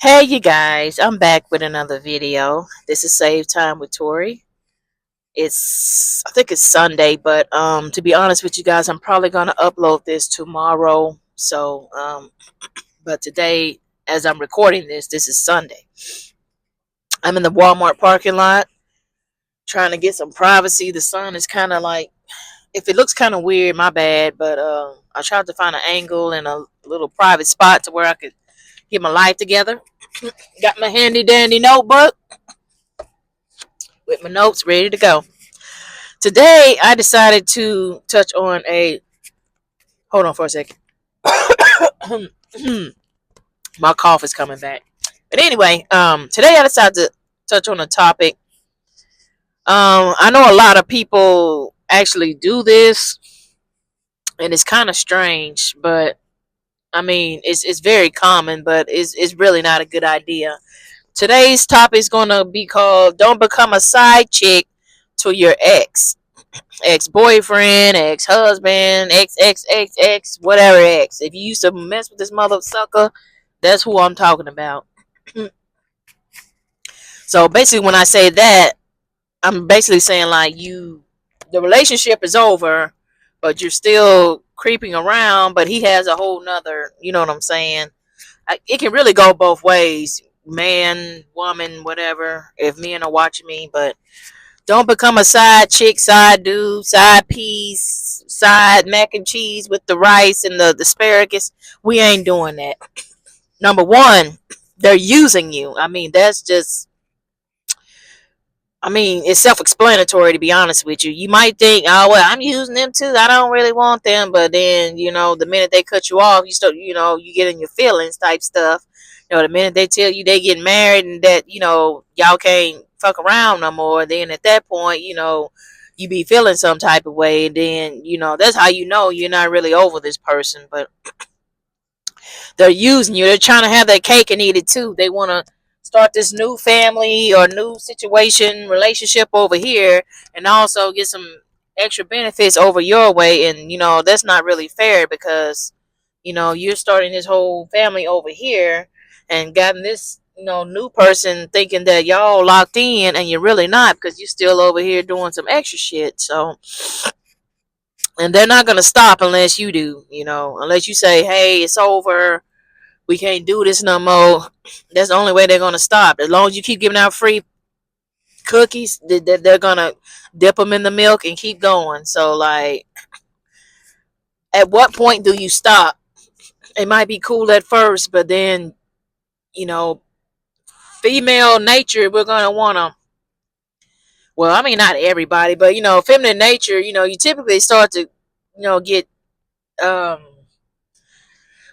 Hey you guys, I'm back with another video. This is Save Time with Tori. I think it's Sunday, but to be honest with you guys, I'm probably gonna upload this tomorrow. But today, as I'm recording this is Sunday. I'm in the Walmart parking lot trying to get some privacy. The sun is kind of like, if it looks kind of weird, my bad. But I tried to find an angle and a little private spot to where I could get my life together. Got my handy dandy notebook with my notes ready to go. Today, I decided to touch on a. Hold on for a second. My cough is coming back. But anyway, today I decided to touch on a topic. I know a lot of people actually do this, and it's kind of strange, but I mean, it's very common, but it's really not a good idea. Today's topic is going to be called "Don't Become a Side Chick to Your Ex-boyfriend, ex-husband, ex, whatever ex. If you used to mess with this mother sucker, that's who I'm talking about. So basically, when I say that, I'm basically saying like the relationship is over, but you're still creeping around, but he has a whole nother, you know what I'm saying? It can really go both ways, man, woman, whatever, if men are watching me, but don't become a side chick, side dude, side piece, side mac and cheese with the rice and the asparagus. We ain't doing that. Number one, they're using you. It's self explanatory, to be honest with you. You might think, oh, well, I'm using them too. I don't really want them. But then, the minute they cut you off, you get in your feelings type stuff. The minute they tell you they get married and that, y'all can't fuck around no more, then at that point, you be feeling some type of way. And then, that's how you know you're not really over this person. But they're using you. They're trying to have their cake and eat it too. They want to start this new family or new situation, relationship over here, and also get some extra benefits over your way. And, that's not really fair because, you're starting this whole family over here and gotten this, new person thinking that y'all locked in and you're really not because you're still over here doing some extra shit. So, and they're not going to stop unless you do, unless you say, hey, it's over, we can't do this no more. That's the only way they're gonna stop. As long as you keep giving out free cookies, they're gonna dip them in the milk and keep going. So, like, at what point do you stop? It might be cool at first, but then, you know, female nature, we're gonna wanna. Well, I mean, not everybody, but feminine nature. You typically start to, get um,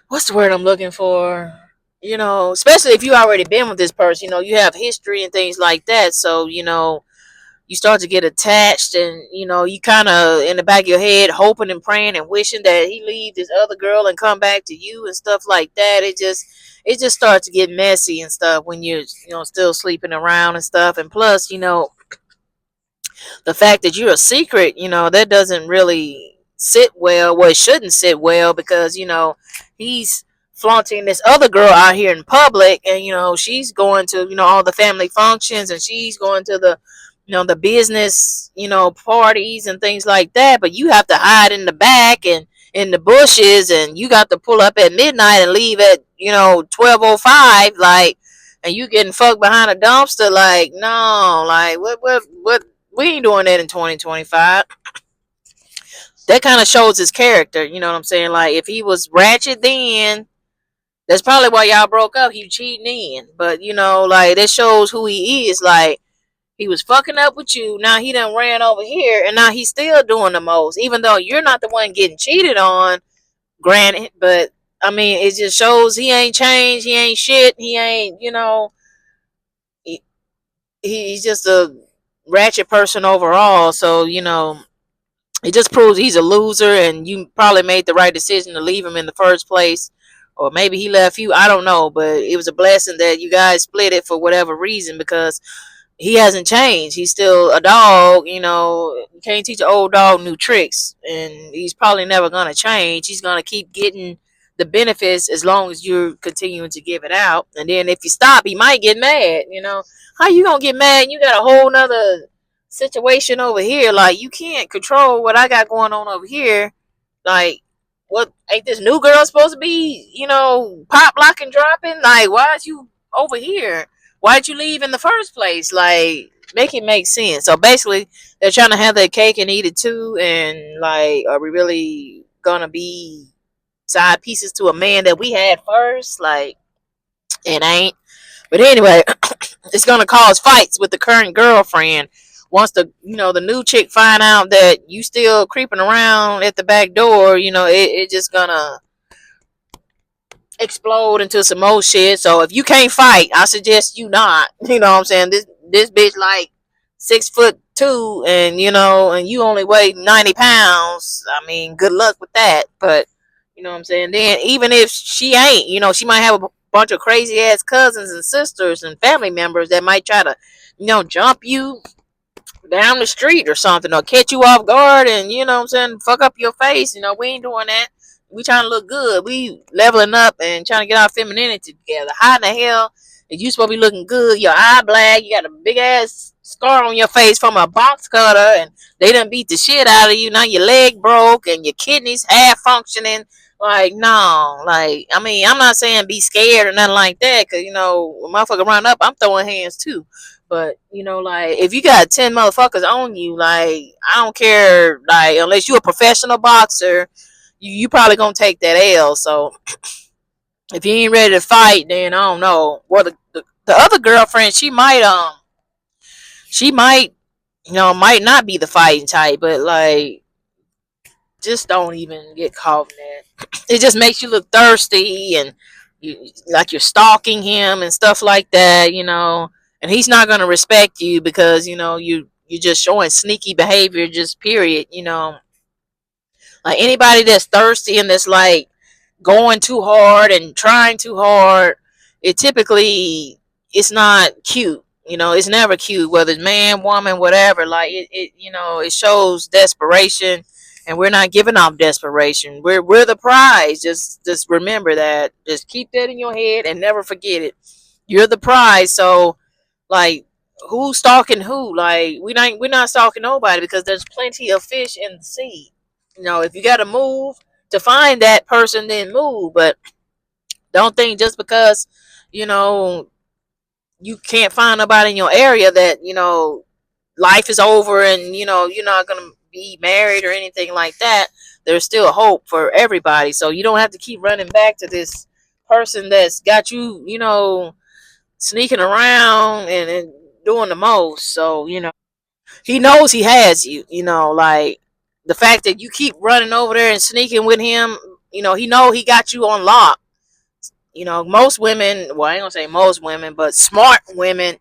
what's the word I'm looking for? Especially if you already been with this person, you have history and things like that. So, you start to get attached and, you kind of in the back of your head hoping and praying and wishing that he leave this other girl and come back to you and stuff like that. It just starts to get messy and stuff when you're, still sleeping around and stuff. And plus, the fact that you're a secret, that doesn't really sit well. Well, it shouldn't sit well because, he's flaunting this other girl out here in public and, she's going to, all the family functions and she's going to the business, parties and things like that. But you have to hide in the back and in the bushes and you got to pull up at midnight and leave at, 12:05, like, and you getting fucked behind a dumpster. Like, no, like, what, we ain't doing that in 2025. That kind of shows his character. You know what I'm saying? Like, if he was ratchet then, that's probably why y'all broke up. He cheating in. But, like, that shows who he is. Like, he was fucking up with you. Now he done ran over here. And now he's still doing the most. Even though you're not the one getting cheated on, granted. But, I mean, it just shows he ain't changed. He ain't shit. He ain't, he, he's just a ratchet person overall. So, it just proves he's a loser and you probably made the right decision to leave him in the first place. Or maybe he left you. I don't know. But it was a blessing that you guys split it for whatever reason because he hasn't changed. He's still a dog. You can't teach an old dog new tricks. And he's probably never going to change. He's going to keep getting the benefits as long as you're continuing to give it out. And then if you stop, he might get mad. How you gonna get mad? You got a whole nother situation over here. Like, you can't control what I got going on over here. Like, what ain't this new girl supposed to be, pop locking dropping? Like, why is you over here? Why'd you leave in the first place? Like, make it make sense. So basically, they're trying to have their cake and eat it too. And like, are we really gonna be side pieces to a man that we had first? Like, it ain't. But anyway, it's gonna cause fights with the current girlfriend. Once the new chick find out that you still creeping around at the back door, it just gonna explode into some more shit. So if you can't fight, I suggest you not. You know what I'm saying? This bitch like 6'2", and and you only weigh 90 pounds. I mean, good luck with that. But you know what I'm saying? Then even if she ain't, she might have a bunch of crazy ass cousins and sisters and family members that might try to, jump you down the street or something, or catch you off guard and, what I'm saying, fuck up your face. We ain't doing that. We trying to look good. We leveling up and trying to get our femininity together. How in the hell is you supposed to be looking good? Your eye black, you got a big ass scar on your face from a box cutter, and they done beat the shit out of you. Now your leg broke and your kidneys half functioning. Like, no. Like, I mean, I'm not saying be scared or nothing like that, because, when motherfucker run up, I'm throwing hands too. But, like, if you got 10 motherfuckers on you, like, I don't care, like, unless you're a professional boxer, you probably gonna take that L. So if you ain't ready to fight, then I don't know. Well, the other girlfriend, she might, might not be the fighting type, but like, just don't even get caught in that. It just makes you look thirsty, and like you're stalking him and stuff like that, and he's not gonna respect you because you're just showing sneaky behavior, just period. Like, anybody that's thirsty and that's like going too hard and trying too hard, it typically, it's not cute. It's never cute, whether it's man, woman, whatever. Like, it shows desperation, and we're not giving off desperation. We're the prize. Just remember that. Just keep that in your head and never forget it. You're the prize. So, like, who's stalking who? Like, we're not stalking nobody, because there's plenty of fish in the sea. If you got to move to find that person, then move. But don't think just because you know you can't find nobody in your area that life is over, and you're not gonna be married or anything like that. There's still hope for everybody, so you don't have to keep running back to this person that's got you sneaking around and doing the most. So he knows he has you. Like, the fact that you keep running over there and sneaking with him, he know he got you on lock. Most women, well, I ain't gonna say most women, but smart women,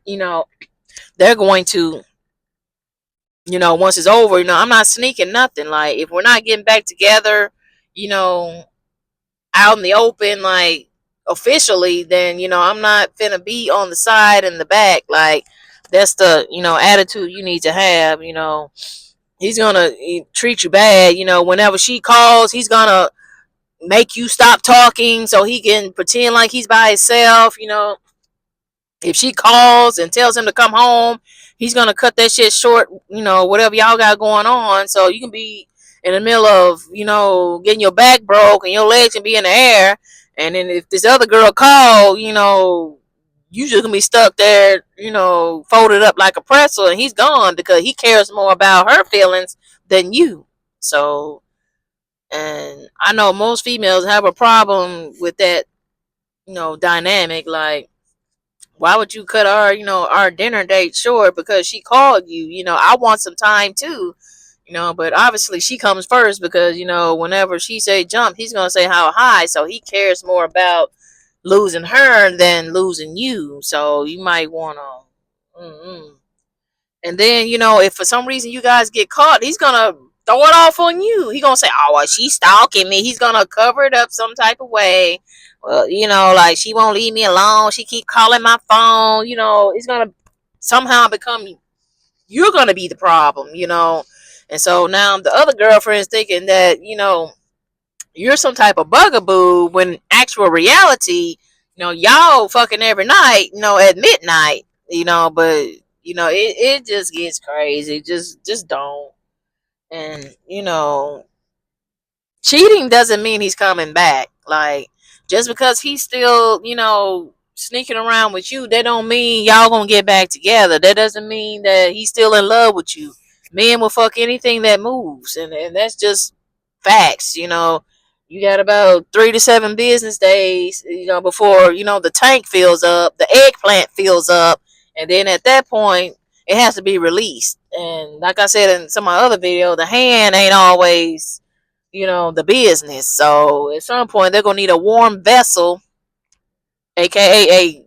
they're going to, once it's over, I'm not sneaking nothing. Like, if we're not getting back together, you know, out in the open, like, officially, then, I'm not finna be on the side and the back. Like, that's the, attitude you need to have. He's gonna treat you bad. Whenever she calls, he's gonna make you stop talking so he can pretend like he's by himself. If she calls and tells him to come home, he's gonna cut that shit short. Whatever y'all got going on, so you can be in the middle of getting your back broke and your legs can be in the air, and then if this other girl call, you just gonna be stuck there, folded up like a pretzel, and he's gone because he cares more about her feelings than you. So, and I know most females have a problem with that, dynamic. Like, why would you cut our dinner date short because she called you? I want some time too. But obviously she comes first because whenever she say jump, he's gonna say how high. So he cares more about losing her than losing you. So you might wanna. Mm-mm. And then, if for some reason you guys get caught, he's gonna throw it off on you. He's gonna say, "Oh, well, she's stalking me." He's gonna cover it up some type of way. Well, like, she won't leave me alone. She keep calling my phone. It's gonna somehow become, you're gonna be the problem. And so now the other girlfriend's thinking that you're some type of bugaboo, when actual reality, y'all fucking every night, at midnight, but it just gets crazy. Just don't. And cheating doesn't mean he's coming back. Like, just because he's still, sneaking around with you, that don't mean y'all gonna get back together. That doesn't mean that he's still in love with you. Men will fuck anything that moves, and that's just facts. You got about 3 to 7 business days, before the tank fills up, the eggplant fills up, and then at that point it has to be released. And like I said in some of my other video, the hand ain't always the business. So at some point they're gonna need a warm vessel, aka a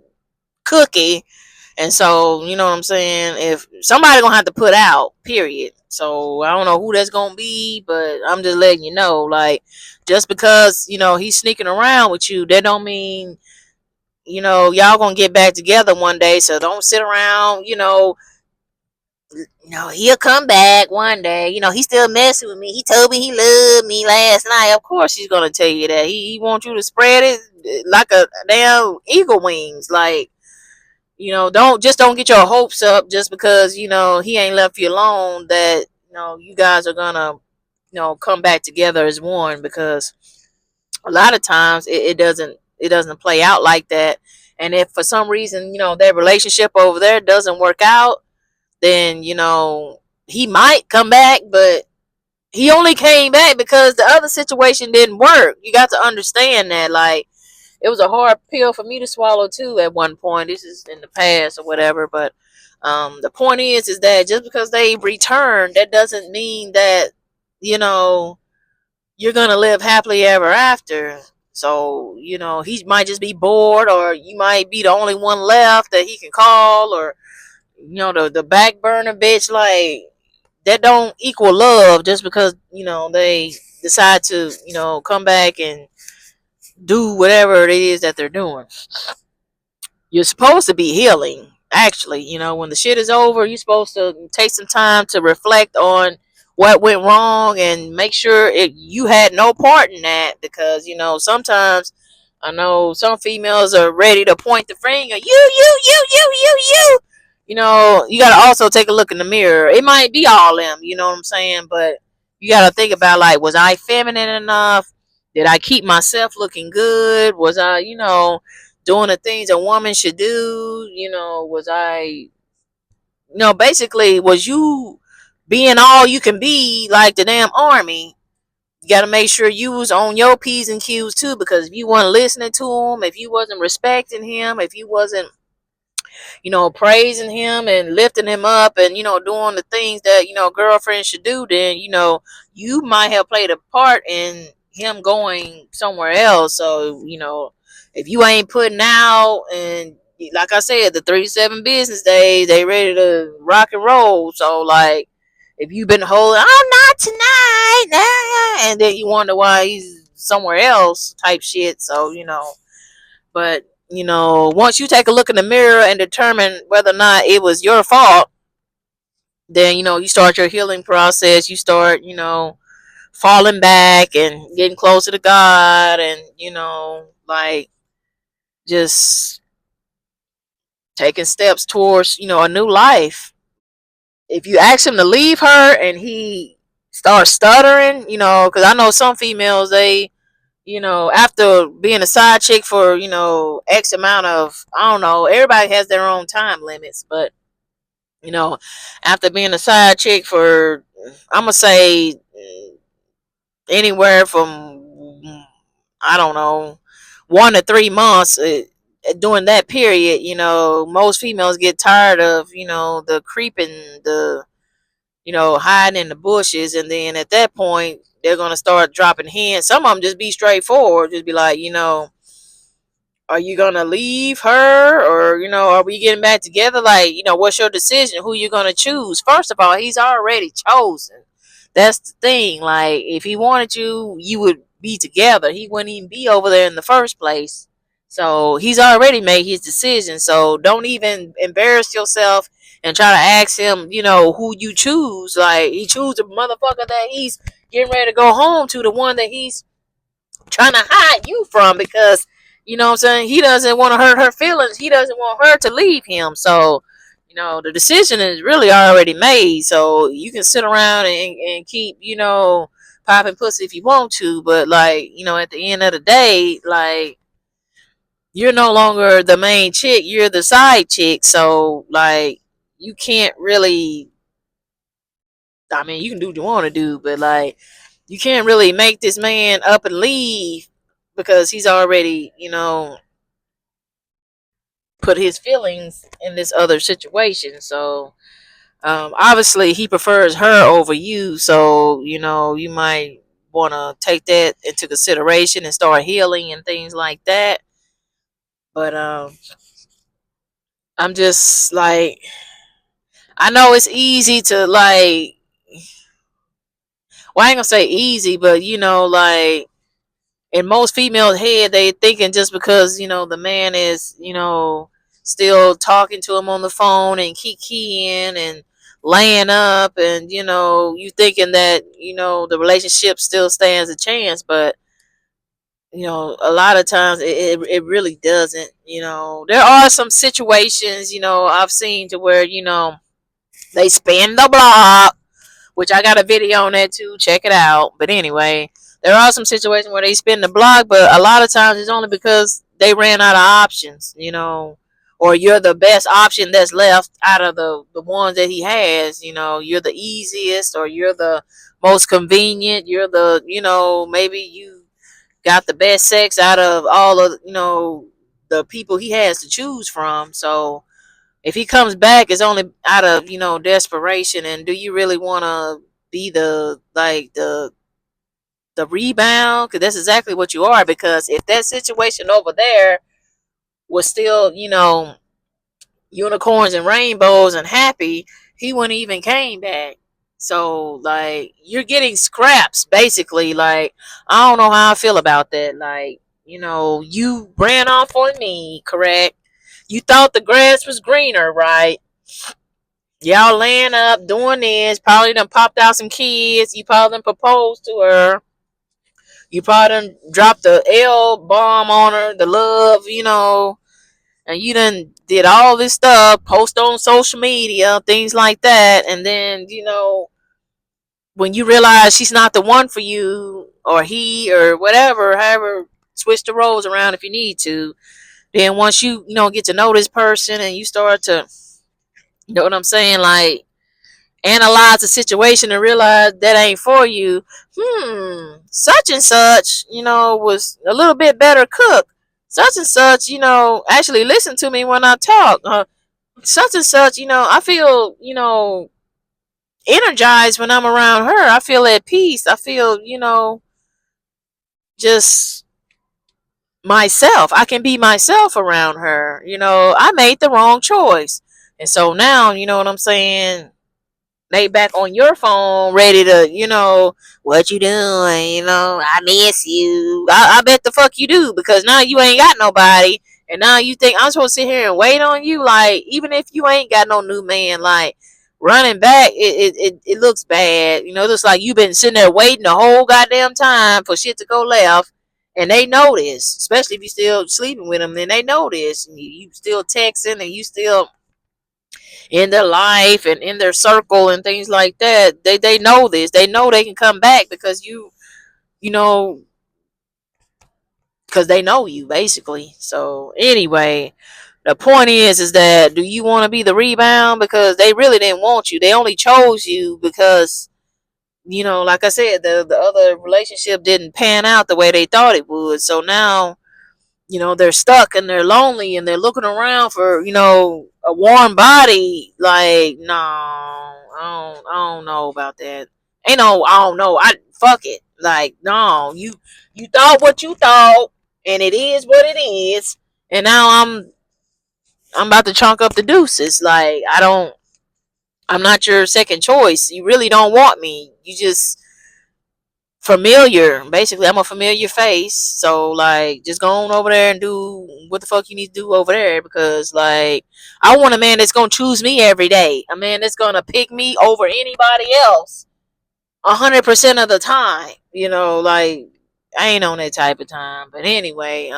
cookie. And so, you know what I'm saying? If somebody gonna have to put out, period. So I don't know who that's gonna be, but I'm just letting you know, like, just because, he's sneaking around with you, that don't mean, y'all gonna get back together one day. So don't sit around, he'll come back one day. He's still messing with me. He told me he loved me last night. Of course he's gonna tell you that. He wants you to spread it like a damn eagle wings. Like, don't get your hopes up just because, he ain't left you alone, that, you guys are gonna, come back together as one, because a lot of times it doesn't play out like that. And if for some reason, their relationship over there doesn't work out, then he might come back, but he only came back because the other situation didn't work. You got to understand that. Like, it was a hard pill for me to swallow too at one point. This is in the past or whatever, but the point is that just because they return, that doesn't mean that you know you're gonna live happily ever after. So he might just be bored, or you might be the only one left that he can call, or the back burner bitch. Like, that don't equal love just because they decide to come back and do whatever it is that they're doing. You're supposed to be healing, actually. When the shit is over, you're supposed to take some time to reflect on what went wrong and make sure you had no part in that, because sometimes I know some females are ready to point the finger. You. You got to also take a look in the mirror. It might be all them, you know what I'm saying? But you got to think about, like, was I feminine enough? Did I keep myself looking good? Was I, doing the things a woman should do? Was I, basically, was you being all you can be, like the damn army? You got to make sure you was on your P's and Q's too, because if you weren't listening to him, if you wasn't respecting him, if you wasn't praising him and lifting him up, and doing the things that girlfriends should do, then you might have played a part in him going somewhere else. So if you ain't putting out, and like I said, the 3 to 7 business days, they ready to rock and roll. So, like, if you've been holding, oh, not tonight, and then you wonder why he's somewhere else type shit. So but once you take a look in the mirror and determine whether or not it was your fault, then you start your healing process. You start falling back and getting closer to God, and like, just taking steps towards a new life. If you ask him to leave her and he starts stuttering, because I know some females, they after being a side chick for, X amount of, I don't know, everybody has their own time limits, but, after being a side chick for, I'm going to say, anywhere from, I don't know, 1 to 3 months, during that period, most females get tired of, the creeping, the, hiding in the bushes. And then at that point, they're going to start dropping hints. Some of them just be straightforward, just be like, are you gonna leave her, or are we getting back together? Like, what's your decision? Who you gonna choose? First of all, he's already chosen. That's the thing. Like, if he wanted you, you would be together. He wouldn't even be over there in the first place. So he's already made his decision. So don't even embarrass yourself and try to ask him, who you choose. Like, he choose the motherfucker that he's getting ready to go home to, the one that he's trying to hide you from, because you know what I'm saying, he doesn't want to hurt her feelings. He doesn't want her to leave him. So the decision is really already made. So you can sit around and keep popping pussy if you want to, but like at the end of the day, like, you're no longer the main chick, you're the side chick. So like, you can't really, I mean, you can do what you want to do, but like, you can't really make this man up and leave because he's already, put his feelings in this other situation. So obviously he prefers her over you. So you might want to take that into consideration and start healing and things like that. But I'm just like, I know it's easy to like, well, I ain't gonna say easy, but like, in most females' head, they thinking just because the man is still talking to him on the phone and keying and laying up, and you thinking that the relationship still stands a chance, but a lot of times it really doesn't. There are some situations I've seen to where they spin the block, which I got a video on that too. Check it out. But anyway, there are some situations where they spin the block, but a lot of times it's only because they ran out of options, or you're the best option that's left out of the ones that he has. You're the easiest, or you're the most convenient. You're the, maybe you got the best sex out of all of, the people he has to choose from. So if he comes back, it's only out of desperation. And do you really want to be the rebound? Because that's exactly what you are. Because if that situation over there was still unicorns and rainbows and happy, he wouldn't even came back. So like, you're getting scraps basically. Like, I don't know how I feel about that. Like, you ran off on me, correct? You thought the grass was greener, right? Y'all laying up, doing this, probably done popped out some kids. You probably done proposed to her. You probably done dropped the L bomb on her, the love, and you done did all this stuff, post on social media, things like that. And then, when you realize she's not the one for you, or he, or whatever, however, switch the roles around if you need to. Then once get to know this person and you start to, you know what I'm saying, like, analyze the situation and realize that ain't for you. Such and such, was a little bit better cook. Such and such, actually listen to me when I talk. Such and such, I feel, energized when I'm around her. I feel at peace. I feel, just myself. I can be myself around her. I made the wrong choice. And so now, you know what I'm saying? They back on your phone, ready to, what you doing? I miss you. I bet the fuck you do, because now you ain't got nobody, and now you think I'm supposed to sit here and wait on you. Like, even if you ain't got no new man, like, running back, it looks bad. It looks like you've been sitting there waiting the whole goddamn time for shit to go left, and they know this. Especially if you still sleeping with them, then they know this. And you still texting, and you still in their life and in their circle and things like that. They know this. They know they can come back because you know because they know you basically. So anyway, the point is that, do you want to be the rebound? Because they really didn't want you. They only chose you because like I said, the other relationship didn't pan out the way they thought it would. So now they're stuck and they're lonely and they're looking around for a warm body. Like, no, I don't know about that. Ain't no, I don't know. I fuck it. Like, no, you thought what you thought, and it is what it is. And now I'm about to chunk up the deuces. Like, I'm not your second choice. You really don't want me. You just familiar. Basically, I'm a familiar face. So like, just go on over there and do what the fuck you need to do over there, because like, I want a man that's gonna choose me every day. A man that's gonna pick me over anybody else 100% of the time. Like, I ain't on that type of time. But anyway,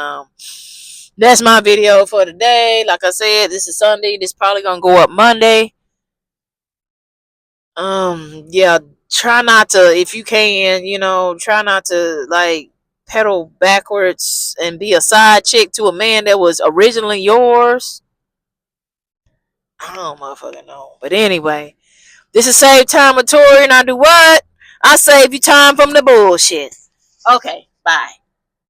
that's my video for today. Like I said, this is Sunday. This probably gonna go up Monday. Yeah, try not to, if you can, try not to like pedal backwards and be a side chick to a man that was originally yours. I don't motherfucking know. But anyway, this is Save Time with Tori, and I do what? I save you time from the bullshit. Okay, bye.